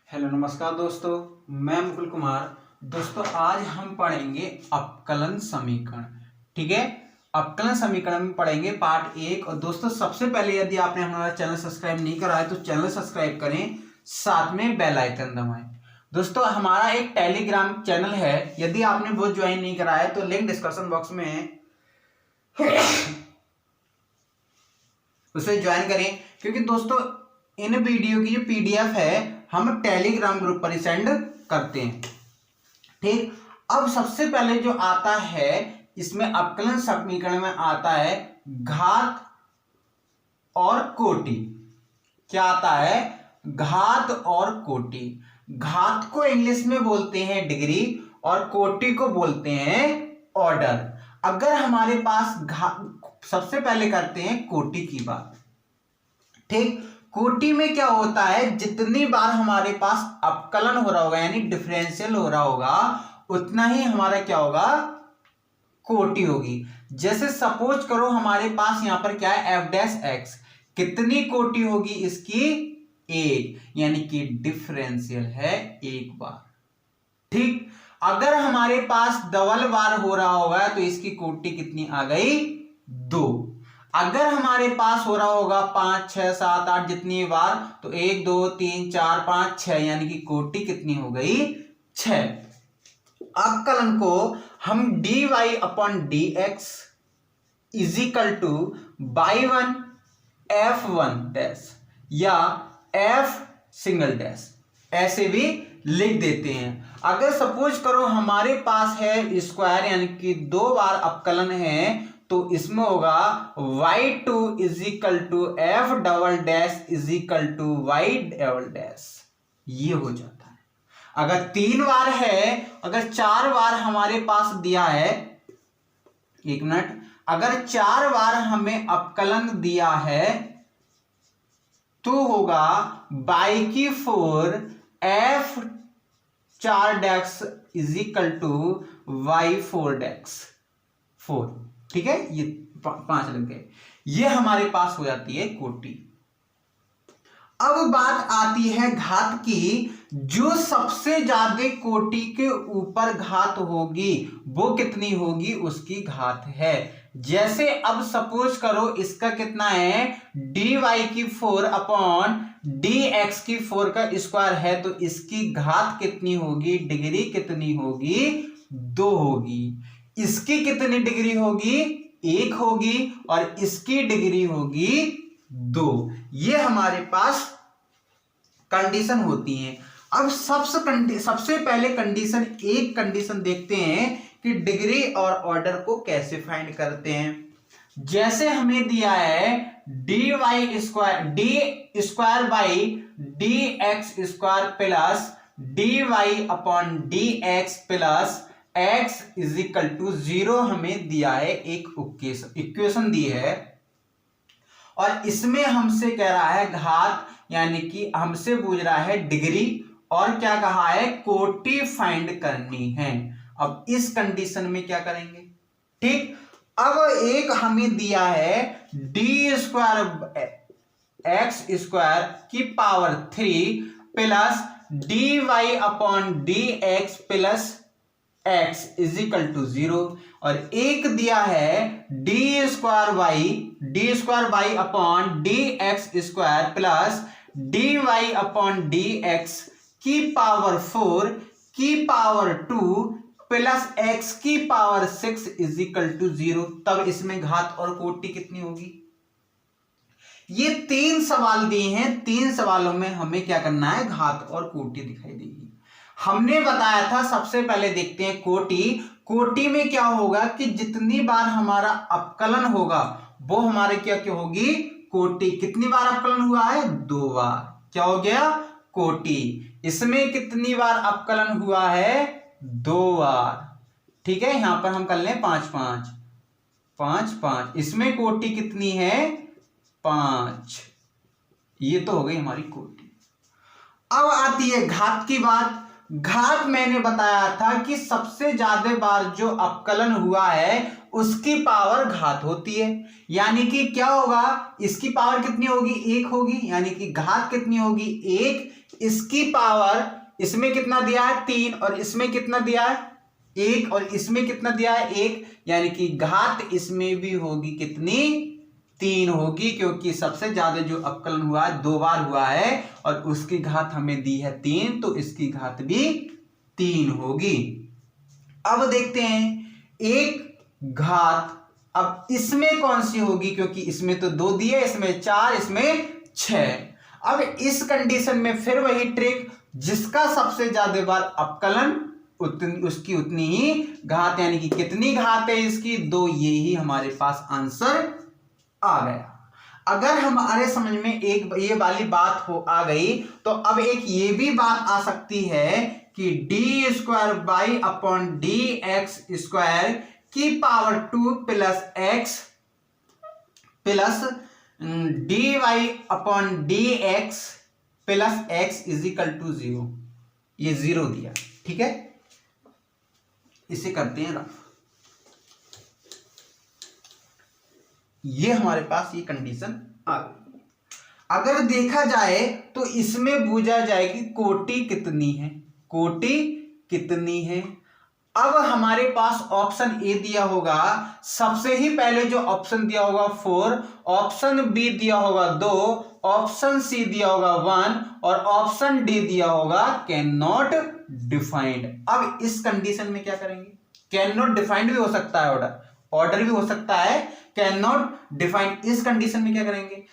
Hello नमस्कार दोस्तों, मैं मुकुल कुमार। दोस्तों आज हम पढ़ेंगे अपकलन समीकरण। ठीक है, अपकलन समीकरण में पढ़ेंगे पार्ट 1। और दोस्तों सबसे पहले यदि आपने हमारा चैनल सब्सक्राइब नहीं करा है तो चैनल सब्सक्राइब करें, साथ में बेल आइकन दबाएं। दोस्तों हमारा एक टेलीग्राम चैनल है, यदि आपने वो ज्वाइन नहीं करा है तो लिंक डिस्क्रिप्शन बॉक्स में है, उसे ज्वाइन करें। क्योंकि दोस्तों इन वीडियो की जो पीडीएफ है हम टेलीग्राम ग्रुप पर ही सेंड करते हैं। ठीक, अब सबसे पहले जो आता है इसमें अपकलन समीकरण में आता है घात और कोटि। क्या आता है? घात और कोटि। घात को इंग्लिश में बोलते हैं डिग्री और कोटि को बोलते हैं ऑर्डर। अगर हमारे पास सबसे पहले करते हैं कोटि की बात। ठीक, कोटि में क्या होता है, जितनी बार हमारे पास अपकलन हो रहा होगा यानी डिफरेंशियल हो रहा होगा उतना ही हमारा क्या होगा, कोटि होगी। जैसे सपोज करो हमारे पास यहां पर क्या है, एफ डैश एक्स, कितनी कोटि होगी इसकी? एक, यानी कि डिफरेंशियल है एक बार। ठीक, अगर हमारे पास डबल बार हो रहा होगा तो इसकी कोटि कितनी आ गई? दो। अगर हमारे पास हो रहा होगा 5, 6, 7, 8 जितनी बार तो 1, 2, 3, 4, 5, 6, यानी कि कोटि कितनी हो गई? 6। अपकलन को हम dy upon dx is equal to y1 f1 dash या f सिंगल डैश ऐसे भी लिख देते हैं। अगर सपोज करो हमारे पास है स्क्वायर यानी कि 2 बार अपकलन है तो इसमें होगा y2 is equal to f double dash is equal to y double dash, ये हो जाता है। अगर 3 बार है, अगर 4 बार हमारे पास दिया है, एक मिनट, अगर 4 बार हमें अपकलन दिया है तो होगा y4 f 4 dash is equal to y4 dash 4। ठीक है, ये 5 लग गए, ये हमारे पास हो जाती है कोटि। अब बात आती है घात की। जो सबसे ज्यादा कोटि के ऊपर घात होगी वो कितनी होगी, उसकी घात है। जैसे अब सपोज करो इसका कितना है, dy4 अपॉन dx की 4 का स्क्वायर है तो इसकी घात कितनी होगी, डिग्री कितनी होगी? 2 होगी। इसकी कितनी डिग्री होगी? 1 होगी और इसकी डिग्री होगी 2। ये हमारे पास कंडीशन होती है। अब सबसे पहले कंडीशन, एक कंडीशन देखते हैं कि डिग्री और ऑर्डर को कैसे फाइंड करते हैं। जैसे हमें दिया है dy square D square by D x square plus dy upon D x plus x is equal to 0 हमें दिया है, एक इक्वेशन दी है और इसमें हमसे कह रहा है घात, यानी कि हमसे पूछ रहा है डिग्री और क्या कहा है, कोटि फाइंड करनी है। अब इस कंडीशन में क्या करेंगे? ठीक, अब एक हमें दिया है डी स्क्वायर एक्स स्क्वायर की power 3 plus dy upon D x plus x is equal to 0 और एक दिया है D square by upon D x square plus dy upon D X की पावर 4 की पावर 2 प्लस x की पावर 6 इजिकल टू 0। तब इसमें घात और कोटि कितनी होगी? ये 3 सवाल दिए हैं, 3 सवालों में हमें क्या करना है, घात और कोटि दिखाई देगी। हमने बताया था, सबसे पहले देखते हैं कोटि। कोटि में क्या होगा कि जितनी बार हमारा अपकलन होगा वो हमारे क्या क्या होगी, कोटि। कितनी बार अपकलन हुआ है? 2 बार, क्या हो गया, कोटि। इसमें कितनी बार अपकलन हुआ है? 2 बार। ठीक है, यहां पर हम कर लें 5 5 5 5, इसमें कोटि कितनी है? 5। ये तो हो गई हमारी कोटि। अब आती है घात की बात। घात मैंने बताया था कि सबसे ज्यादा बार जो अपकलन हुआ है उसकी पावर घात होती है, यानी कि क्या होगा, इसकी पावर कितनी होगी? 1 होगी, यानी कि घात कितनी होगी? 1 इसकी पावर इसमें कितना दिया है 3 और इसमें कितना दिया है 1 और इसमें कितना दिया है 1, यानी कि घात इसमें भी होगी कितनी 3 होगी, क्योंकि सबसे ज्यादा जो अवकलन हुआ है 2 बार हुआ है और उसकी घात हमें दी है 3, तो इसकी घात भी 3 होगी। अब देखते हैं एक घात अब इसमें कौन सी होगी, क्योंकि इसमें तो 2 दिए, इसमें 4, इसमें 6। अब इस कंडीशन में फिर वही ट्रिक, जिसका सबसे ज्यादा बार अवकलन उसकी उतनी ही घात, यानी कि कितनी घात है इसकी 2, ये ही हमारे पास आंसर आ गया। अगर हमारे समझ में एक ये वाली बात हो आ गई, तो अब एक ये भी बात आ सकती है कि d square by upon D x square की power 2 plus x plus D Y upon D x plus x is equal to 0, ये 0 दिया, ठीक है। इसे करते हैं रफ। ये हमारे पास ये कंडीशन आ गई। अगर देखा जाए तो इसमें बूझा जाएगी कोटि कितनी है, कोटि कितनी है। अब हमारे पास ऑप्शन ए दिया होगा, सबसे ही पहले जो ऑप्शन दिया होगा 4, ऑप्शन बी दिया होगा 2, ऑप्शन सी दिया होगा 1 और ऑप्शन डी दिया होगा कैन नॉट डिफाइंड। अब इस कंडीशन में क्या करेंगे, कैन नॉट डिफाइंड भी हो सकता है, ऑर्डर भी हो सकता है, कैन नॉट डिफाइंड। इस कंडीशन में क्या करेंगे,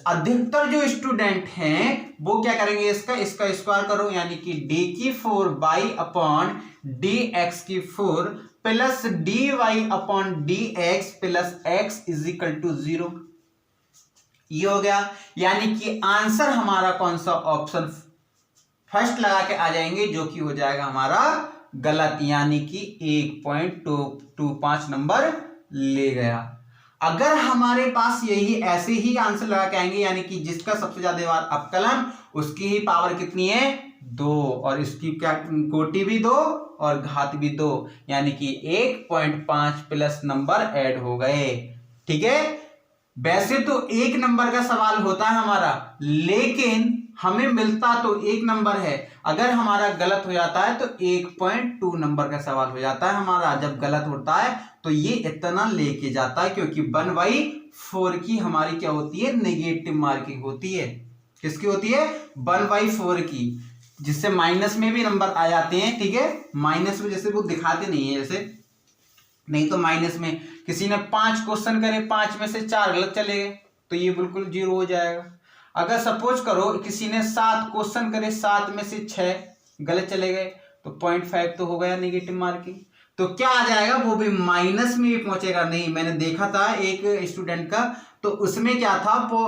अधिकतर जो स्टूडेंट हैं वो क्या करेंगे, इसका स्क्वायर करो, यानी कि डी की 4 बाई अपॉन डी एक्स की 4 plus D Y upon D x plus x is equal to 0। ये हो गया, यानी कि आंसर हमारा कौन सा ऑप्शन फर्स्ट लगा के आ जाएंगे, जो कि हो जाएगा हमारा गलत, यानी कि 1.25 नंबर ले गया। अगर हमारे पास यही ऐसे ही आंसर लगा के आएंगे, यानी कि जिसका सबसे ज्यादा बार अवकलन उसकी ही पावर कितनी है 2 और इसकी क्या कोटि भी 2 और घात भी 2, यानी कि 1.5 प्लस नंबर ऐड हो गए, ठीक है। वैसे तो 1 नंबर का सवाल होता है हमारा, लेकिन हमें मिलता तो 1 नंबर है। अगर हमारा गलत हो जाता है तो 1.2 नंबर का सवाल हो जाता है हमारा। जब गलत होता है तो ये इतना लेके जाता है, क्योंकि 1/4 की हमारी क्या होती है, नेगेटिव मार्किंग होती है। किसकी होती है, 1/4 की, जिससे माइनस में भी नंबर आ जाते हैं, ठीक है। माइनस में जैसे वो दिखाते नहीं है, जैसे नहीं तो माइनस में किसी ने 5 क्वेश्चन करे, 5 में से 4 गलत चले गए तो ये बिल्कुल 0 हो जाएगा। अगर सपोज करो किसी ने 7 क्वेश्चन करे, 7 में से 6 गलत चले गए तो 0.5 तो हो गया नेगेटिव मार्किंग। तो क्या आ जाएगा, वो भी माइनस में भी पहुंचेगा। नहीं, मैंने देखा था एक स्टूडेंट का, तो उसमें क्या था, वो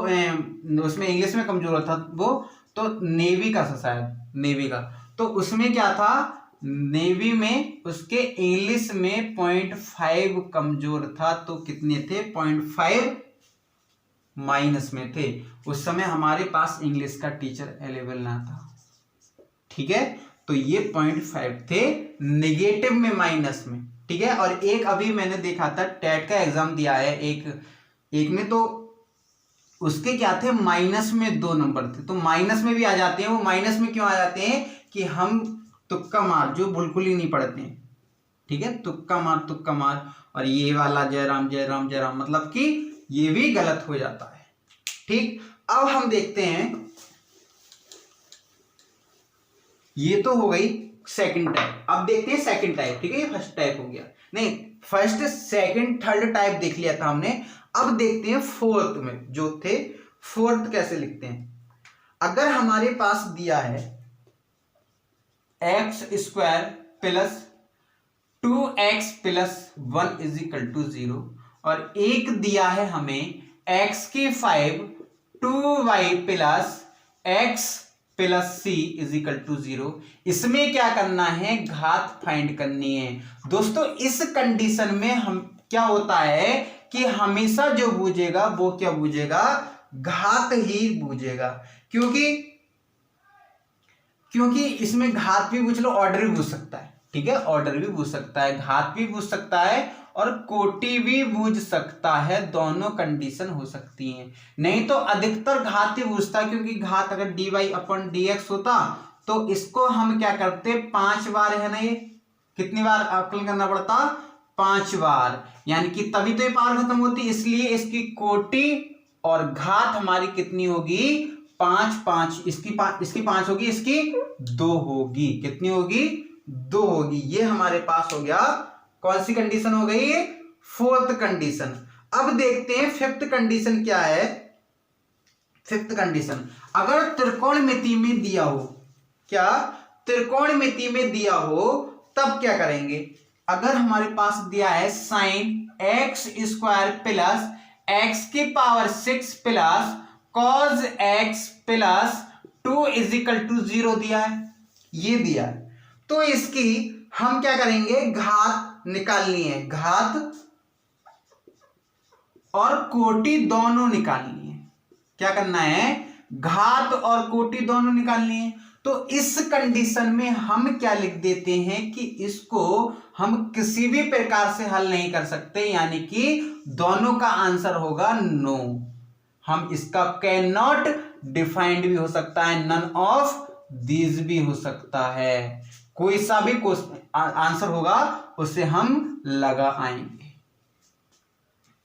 उसमें इंग्लिश में कमजोर था वो, तो नेवी का था शायद, नेवी का, तो उसमें क्या था, नेवी में उसके इंग्लिश में 0.5 कमजोर था, तो कितने थे 0.5 माइनस में थे। उस समय हमारे पास इंग्लिश का टीचर अवेलेबल ना था, ठीक है। तो ये 0.5 थे नेगेटिव में, माइनस में, ठीक है। और एक अभी मैंने देखा था, टेट का एग्जाम दिया है एक में, तो उसके क्या थे, माइनस में 2 नंबर थे। तो माइनस में भी आ जाते हैं, वो माइनस में क्यों आ जाते हैं कि हम तुक्का मार, जो बिल्कुल ही नहीं पढ़ते हैं, ठीक है, तुक्का मार, और ये वाला जयराम जयराम जयराम, मतलब कि ये भी गलत हो जाता है, ठीक। अब हम देखते हैं, ये तो हो गई सेकंड टाइप। अब देखते हैं सेकंड टाइप, ठीक है। ये फर्स्ट टाइप हो गया, नहीं फर्स्ट सेकंड थर्ड टाइप देख लिया था हमने। अब देखते हैं फोर्थ में जो थे, फोर्थ कैसे लिखते हैं। अगर हमारे पास दिया है X square plus 2x plus 1 is equal to 0 और एक दिया है हमें x की 5 2y plus x plus c is equal to 0, इसमें क्या करना है, घात फाइंड करनी है। दोस्तों इस कंडीशन में हम क्या होता है कि हमेशा जो बूझेगा वो क्या बूझेगा, घात ही बूझेगा, क्योंकि इसमें घात भी पूछ लो, ऑर्डर भी पूछ सकता है, ठीक है, ऑर्डर भी पूछ सकता है, घात भी पूछ सकता है और कोटि भी बूझ सकता है, दोनों कंडीशन हो सकती हैं। नहीं तो अधिकतर घात ही बूझता, क्योंकि घात अगर dy/dx होता तो इसको हम क्या करते, 5 बार है ना, ये कितनी बार अवकलन करना पड़ता, 5 बार, यानी कि तभी तो ये पावर खत्म होती, इसलिए इसकी कोटि और घात हमारी कितनी होगी, 5 इसकी 5 होगी, इसकी 2 होगी, कितनी होगी, 2 होगी। ये हमारे पास हो गया, कौन सी कंडीशन हो गई, 4th कंडीशन। अब देखते हैं 5th कंडीशन क्या है। 5th कंडीशन, अगर त्रिकोणमिति में दिया हो, क्या त्रिकोणमिति में दिया हो तब क्या करेंगे। अगर हमारे पास दिया है sin x² प्लस x की power 6 plus cos x plus 2 = 0 दिया है, ये दिया है, तो इसकी हम क्या करेंगे, घात निकालनी है, घात और कोटि दोनों निकालनी है। क्या करना है, घात और कोटि दोनों निकालनी है। तो इस कंडीशन में हम क्या लिख देते हैं कि इसको हम किसी भी प्रकार से हल नहीं कर सकते, यानी कि दोनों का आंसर होगा नो। हम इसका कैन नॉट डिफाइंड भी हो सकता है, नन ऑफ दीज भी हो सकता है, कोई सा भी आंसर होगा उसे हम लगा आएंगे।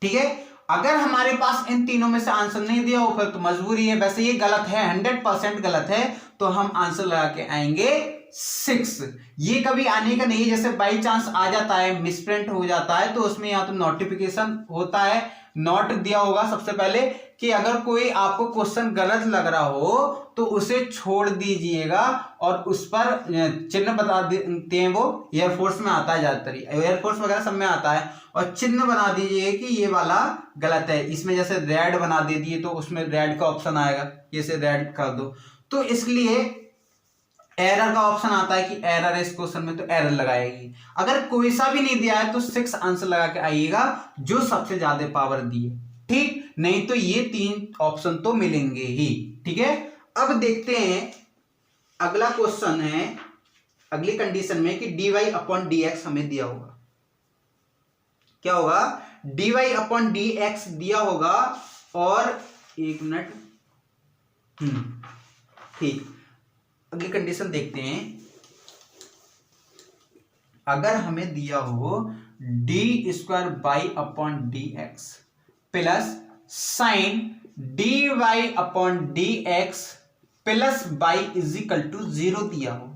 ठीक है, अगर हमारे पास इन तीनों में से आंसर नहीं दिया हो फिर तो मजबूरी है, वैसे ये गलत है, 100% गलत है, तो हम आंसर लगा के आएंगे 6। ये कभी आने का नहीं है, जैसे बाई चांस आ जाता है, मिसप्रिंट हो जाता है, तो उसमें या तो नोटिफिकेशन होता है, नोट दिया होगा सबसे पहले कि अगर कोई आपको क्वेश्चन गलत लग रहा हो तो उसे छोड़ दीजिएगा और उस पर चिन्ह बता देते हैं, वो एयरफोर्स में आता है, ज्यादातर एयरफोर्स वगैरह सब में आता है, और चिन्ह बना दीजिए कि ये वाला गलत है। इसमें जैसे रेड बना दे दिए तो उसमें रेड का ऑप्शन आएगा, इसे रेड कर दो, तो इसलिए एरर का ऑप्शन आता है कि एरर है इस क्वेश्चन में, तो एरर लगाएगी। अगर कोई सा भी नहीं दिया है तो 6 आंसर लगा के आइएगा जो सबसे ज्यादा पावर दिए, ठीक, नहीं तो ये 3 ऑप्शन तो मिलेंगे ही। ठीक है, अब देखते हैं अगला क्वेश्चन है, अगली कंडीशन में कि dy/dx हमें दिया होगा, क्या होगा, dy/dx दिया होगा, और 1 मिनट, ठीक, अगली कंडीशन देखते हैं। अगर हमें दिया हो d² plus sin dy/dx plus y = 0 दिया हो,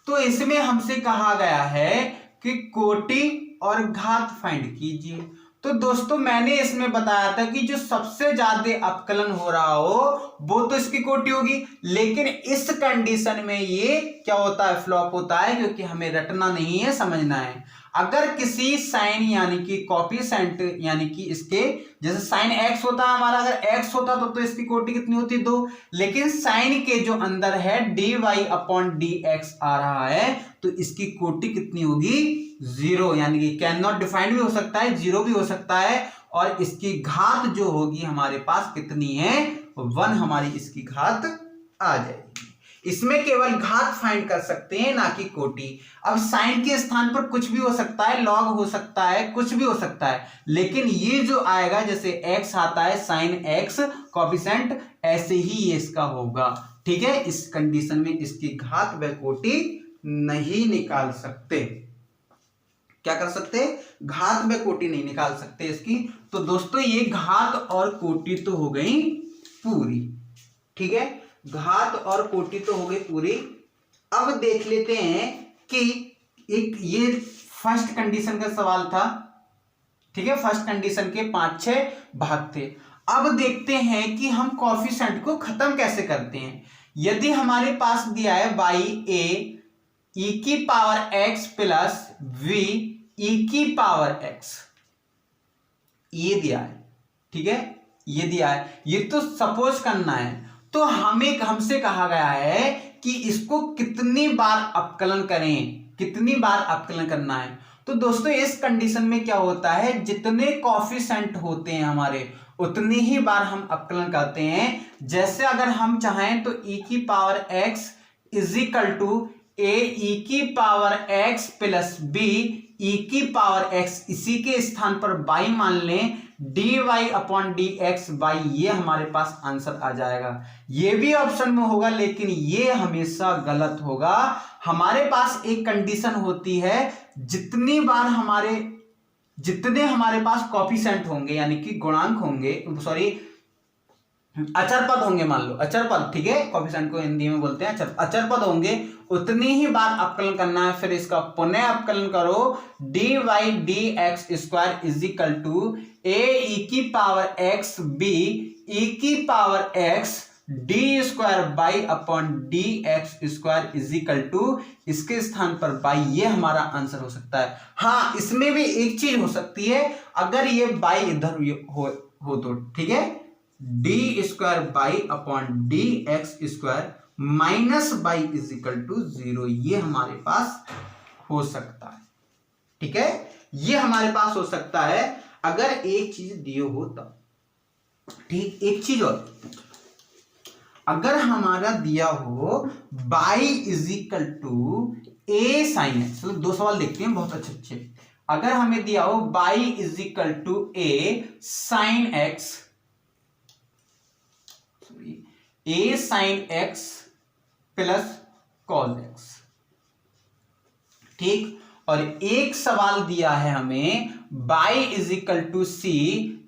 तो इसमें हमसे कहा गया है कि कोटि और घात फाइंड कीजिए। तो दोस्तों मैंने इसमें बताया था कि जो सबसे ज्यादा अपकलन हो रहा हो वो तो इसकी कोटि होगी, लेकिन इस कंडीशन में ये क्या होता है, फ्लॉप होता है, क्योंकि हमें रटना नहीं है, समझना है। अगर किसी साइन यानी कि कॉफिशिएंट यानी कि इसके जैसे साइन x होता है हमारा, अगर x होता तो इसकी कोटि कितनी होती, 2, लेकिन साइन के जो अंदर है dy/dx आ रहा है तो इसकी कोटि कितनी होगी, 0, यानी कि कैन नॉट डिफाइंड भी हो सकता है, 0 भी हो सकता है, और इसकी घात जो होगी हमारे पास कितनी है, 1 हमारी इसकी घात आ जाएगी। इसमें केवल घात फाइंड कर सकते हैं, ना कि कोटि। अब साइन के स्थान पर कुछ भी हो सकता है, लॉग हो सकता है, कुछ भी हो सकता है, लेकिन ये जो आएगा जैसे x आता है साइन x कॉफिशिएंट, ऐसे ही ये इसका होगा। ठीक है, इस कंडीशन में इसकी घात व कोटि नहीं निकाल सकते। क्या कर सकते, घात व कोटि नहीं निकाल सकते इसकी। तो दोस्तों ये घात और कोटि तो हो गई पूरी। ठीक है, घात और कोटि तो हो गई पूरी। अब देख लेते हैं कि एक ये फर्स्ट कंडीशन का सवाल था। ठीक है, फर्स्ट कंडीशन के 5-6 भाग थे। अब देखते हैं कि हम कॉफिशिएंट को खत्म कैसे करते हैं। यदि हमारे पास दिया है बाई ए ई की power x plus V E की पावर एक्स, ये दिया है। ठीक है, ये दिया है, ये तो सपोज करना है। तो हमसे कहा गया है कि इसको कितनी बार अपकलन करें, कितनी बार अपकलन करना है। तो दोस्तों इस कंडीशन में क्या होता है, जितने कॉफिशिएंट होते हैं हमारे उतनी ही बार हम अपकलन करते हैं। जैसे अगर हम चाहें तो e की power x is equal to a e की power x plus b e की पावर एक्स, इसी के स्थान पर बाई मान लें, d Y upon D x y, ये हमारे पास आंसर आ जाएगा। ये भी ऑप्शन में होगा लेकिन ये हमेशा गलत होगा। हमारे पास एक कंडीशन होती है, जितने हमारे पास कोएफिशिएंट होंगे यानी कि गुणांक होंगे, सॉरी अचर पद होंगे, मान लो अचर पद, ठीक है, कोएफिशिएंट को हिंदी में बोलते हैं अचर पद होंगे, उतनी ही बार अवकलन करना है। फिर इसका पुनः अवकलन करो, d y d x square is equal to a e की पावर एक्स बी ई की power x d square by upon D x square is equal to, इसके स्थान पर बाई, ये हमारा आंसर हो सकता है। हाँ, इसमें भी एक चीज हो सकती है, अगर ये बाई इधर हो तो ठीक है, D square by upon D x square minus y is equal to 0, ये हमारे पास हो सकता है, ठीक है, ये हमारे पास हो सकता है अगर एक चीज दियो हो तब। ठीक, एक चीज और, अगर हमारा दिया हो y is equal to a sine x, तो दो सवाल देखते हैं बहुत अच्छे। अगर हमें दिया हो y is equal to a sine x, a sine x plus cos x, ठीक, और एक सवाल दिया है हमें y is equal to c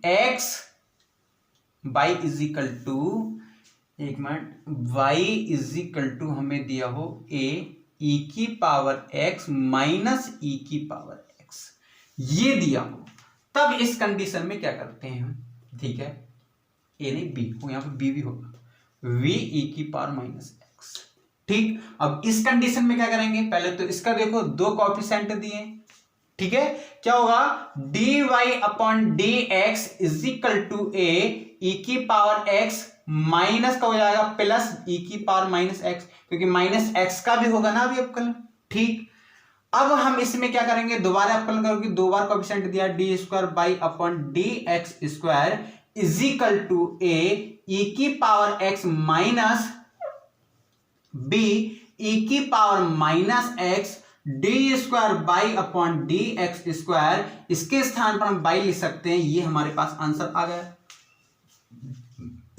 x, y is equal to, एक minute, y is equal to हमें दिया हो a e की पावर x माइनस e की पावर x, ये दिया हो, तब इस कंडीशन में क्या करते हैं हम, ठीक है, a नहीं b हो, यहां पर b भी होगा, v e की पावर माइनस x, ठीक। अब इस कंडीशन में क्या करेंगे, पहले तो इसका देखो, दो कोएफिशिएंट दिए, ठीक है, क्या होगा, d Y upon D x is equal to a e की पावर एक्स माइनस का हो जाएगा प्लस ई की पावर माइनस एक्स, क्योंकि माइनस एक्स का भी होगा ना अभी अवकलन, ठीक। अब हम इसमें क्या करेंगे, दोबारा अवकलन करोगे, दो बार कोएफिशिएंट दिया, d square by upon D x square is equal to a e की power x minus b e की power minus x d square by upon D x square, इसके स्थान पर हम बाई लिख सकते हैं, ये हमारे पास आंसर आ गया,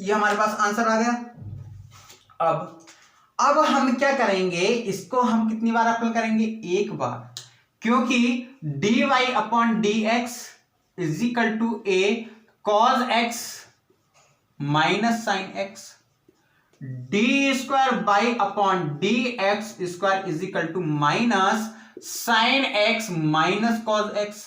ये हमारे पास आंसर आ गया। अब हम क्या करेंगे, इसको हम कितनी बार अप्लाई करेंगे, एक बार, क्योंकि d Y upon D x is equal to a cos x minus sine x, d square by upon D x square is equal to minus sine x minus cos x,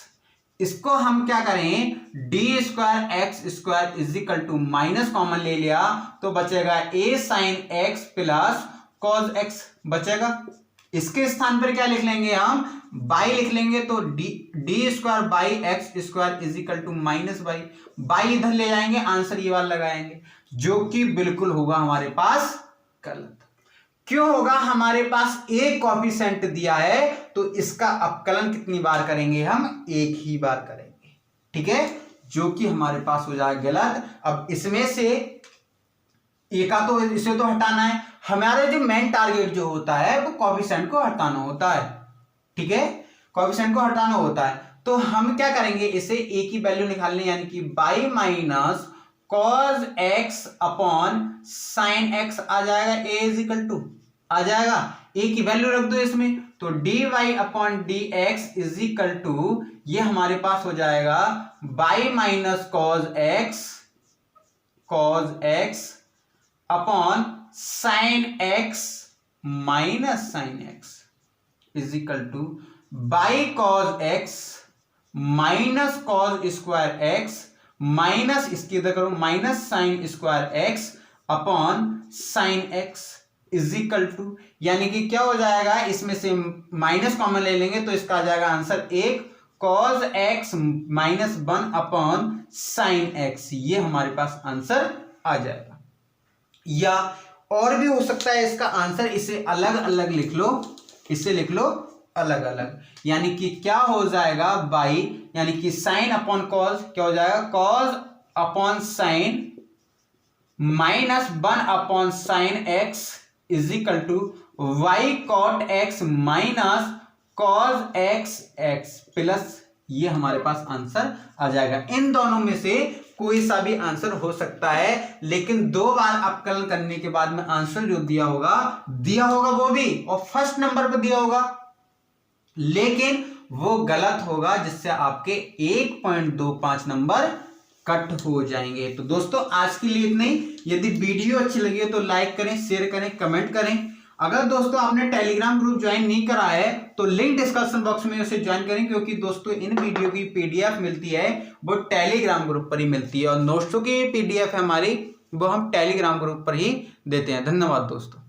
इसको हम क्या करें, d square x square is equal to minus common ले लिया तो बचेगा a sine x plus cos x बचेगा, इसके स्थान पर क्या लिख लेंगे हम, बाई लिख लेंगे, तो d square y x square is equal to minus y इधर ले जाएंगे, आंसर ये वाला लगाएंगे, जो कि बिल्कुल होगा हमारे पास गलत। क्यों होगा, हमारे पास एक कोएफिशिएंट दिया है तो इसका अवकलन कितनी बार करेंगे हम, एक ही बार करेंगे, ठीक है, जो कि हमारे पास हो जाएगा गलत। अब इसमें से एक तो इसे तो हटाना है, हमारे जो मेन टारगेट जो होता है वो कोएफिशिएंट को हटाना होता है, ठीक है, कोएफिशिएंट को हटाना होता है, तो हम क्या करेंगे, इसे ए की वैल्यू निकालने, यानी कि y minus cos x upon sine x आ जाएगा, ए इज इक्वल टू आ जाएगा, ए की वैल्यू रख दो इसमें, तो d Y upon D x is equal to, ये हमारे पास हो जाएगा y minus cos x upon sine x minus sine x is equal to y cos x minus cos square x minus, इसकी इधर करो, minus sine square x upon sine x is equal to, यानी कि क्या हो जाएगा, इसमें से माइनस कॉमन ले लेंगे तो इसका आ जाएगा आंसर एक cos x minus 1 upon sine x, ये हमारे पास आंसर आ जाएगा। या और भी हो सकता है इसका आंसर, इसे अलग अलग लिख लो, इसे लिख लो अलग अलग, यानी कि क्या हो जाएगा, बाई, यानी कि साइन अपॉन कॉस क्या हो जाएगा, cos upon sine minus 1 upon sine x is equal to y cot x minus cos x plus, ये हमारे पास आंसर आ जाएगा। इन दोनों में से कोई सा भी आंसर हो सकता है, लेकिन 2 बार अवकलन करने के बाद में आंसर जो दिया होगा वो भी और फर्स्ट नंबर पर दिया होगा, लेकिन वो गलत होगा, जिससे आपके 1.25 नंबर कट हो जाएंगे। तो दोस्तों आज के लिए इतना ही। यदि वीडियो अच्छी लगी हो तो लाइक करें, शेयर करें, कमेंट करें। अगर दोस्तों आपने टेलीग्राम ग्रुप ज्वाइन नहीं करा है तो लिंक डिस्क्रिप्शन बॉक्स में उसे ज्वाइन करें, क्योंकि दोस्तों इन वीडियो की पीडीएफ मिलती है वो टेलीग्राम ग्रुप पर ही मिलती है, और नोट्सों की पीडीएफ है हमारी वो हम टेलीग्राम ग्रुप पर ही देते हैं। धन्यवाद दोस्तों।